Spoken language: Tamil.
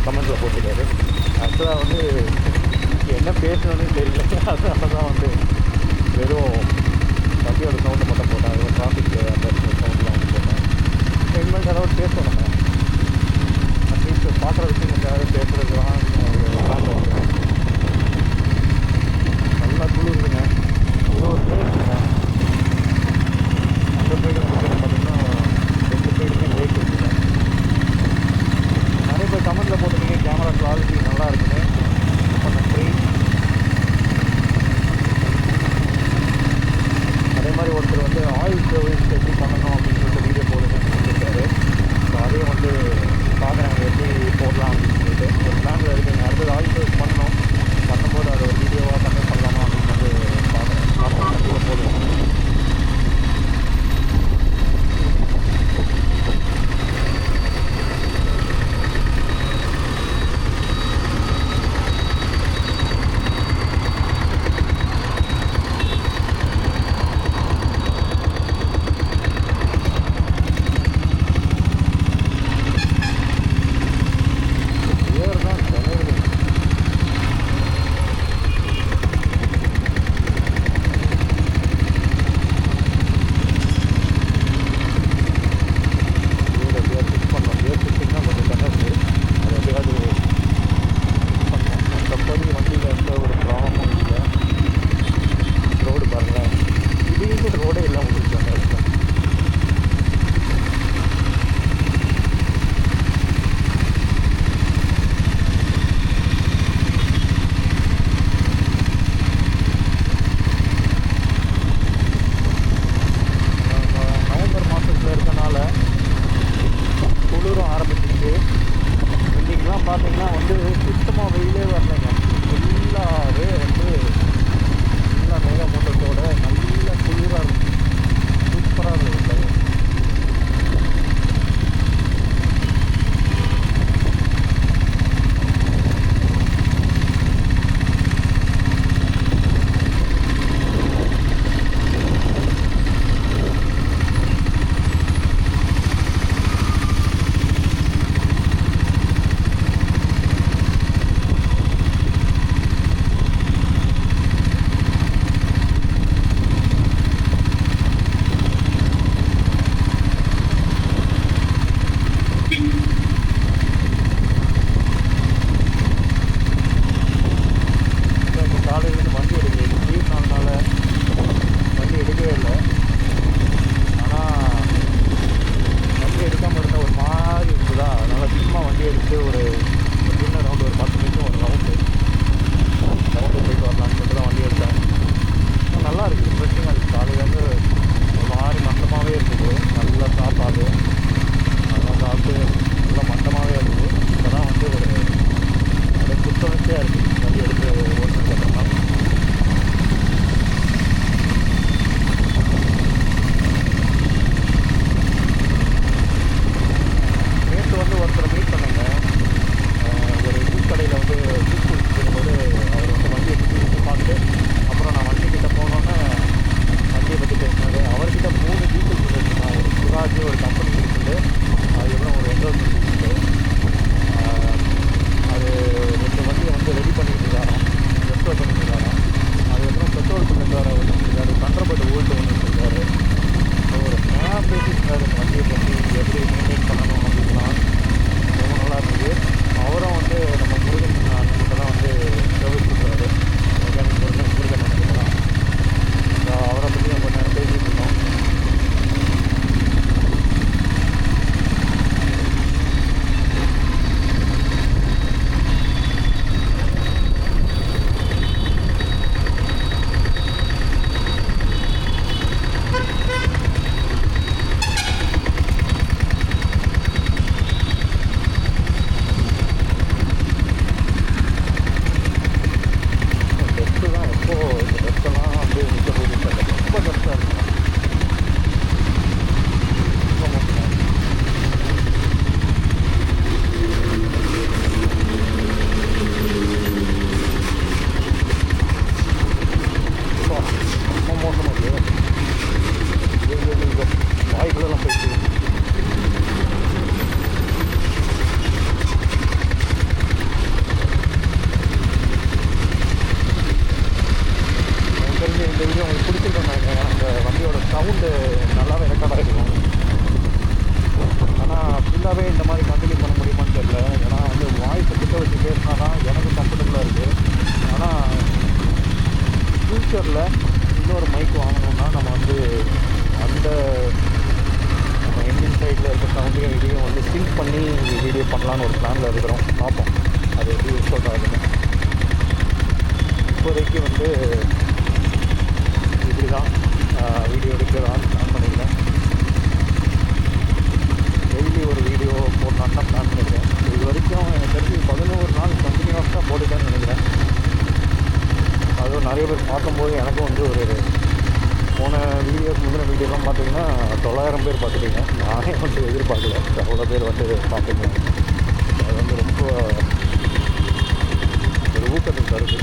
கமெண்ட்டில் போட்டிருக்காரு. ஆக்சுவலாக வந்து என்ன பேசணுன்னு தெரியல, அதனால தான் வந்து வெறும் வண்டியோட சவுண்டு மட்டும் போட்டேன். அதுவும் டிராஃபிக் அந்த சவுண்டெலாம் வந்து போட்டேன். இனிமேல் ஏதாவது பேசணும், நம்ம அட்லீஸ்ட் பார்க்குற விஷயங்களுக்காக பேசுகிறதுலாம் ஒரு பிளான் வந்துடும். நல்லா குளிருதுங்க. இன்னொரு லேக்குங்க. அந்த சைடு வந்து பார்த்திங்கன்னா 2 சைடுமே லேக் இருக்குங்க. நிறைய பேர் கமெண்ட்டில் போட்டிருக்கீங்க கேமரா குவாலிட்டி நல்லா இருக்குன்னு. ரொம்ப நன்றி. அதே மாதிரி ஒருத்தர் வந்து ஆயில் சர்வீஸ் எப்படி பண்ணணும் அப்படின்னு சொல்லிட்டு வீடியோ போடுங்கன்னு சொல்லியிருக்காரு. ஸோ அதையும் வந்து பார்க்குறாங்க எப்படி போடலாம் அப்படின்னு சொல்லிட்டு ஒரு பிளானில் இருக்குங்க. அடுத்தது ஆயில் சர்வீஸ் பண்ணணும். பண்ணும்போது அது ஒரு வீடியோவாக கன்வெர்ட் பண்ணலாமா அப்படின்னு வந்து பார்க்குறேன். கண்டிப்பாக போடுவோம். பார்த்தீங்கன்னா வந்து சுத்தமாக வெயிலே வரலைங்க. ஃபுல்லாகவே வந்து நல்லா மேகமூட்டத்தோட நல்ல குளிராக இருக்கும். சூப்பராக இருக்கும். ஸ்பீக்கரில் இன்னொரு மைக் வாங்கணும்னா நம்ம வந்து அந்த நம்ம என்ஜின் சைடில் இருக்க சவுண்டையும் இதையும் வந்து சிங்க் பண்ணி வீடியோ பண்ணலான்னு ஒரு பிளானில் இருக்கிறோம். பார்ப்போம் அது எப்படி யூஸ் ஆகுதுன்னு. இப்போதைக்கு வந்து இப்படி தான் வீடியோ எடுக்கலான்னு பிளான் பண்ணிக்கிறேன். டெய்லி ஒரு வீடியோ போடலான்னு தான் பிளான் பண்ணிக்கிறேன். இது வரைக்கும் எனக்கு தெரிஞ்சு 11 நாள் கண்டினியூஸாக போட்டுட்டேன்னு நினைக்கிறேன். அதுவும் நிறைய பேர் பார்க்கும்போது எனக்கும் வந்து ஒரு போன முந்தின வீடியோலாம் பார்த்தீங்கன்னா 900 பேர் பார்த்துட்டீங்க. நானே வந்து எதிர்பார்க்கல அவ்வளோ பேர் வந்து பார்த்துருக்கேன். அது வந்து ரொம்ப ஒரு ஊக்கத்துக்கு தருது.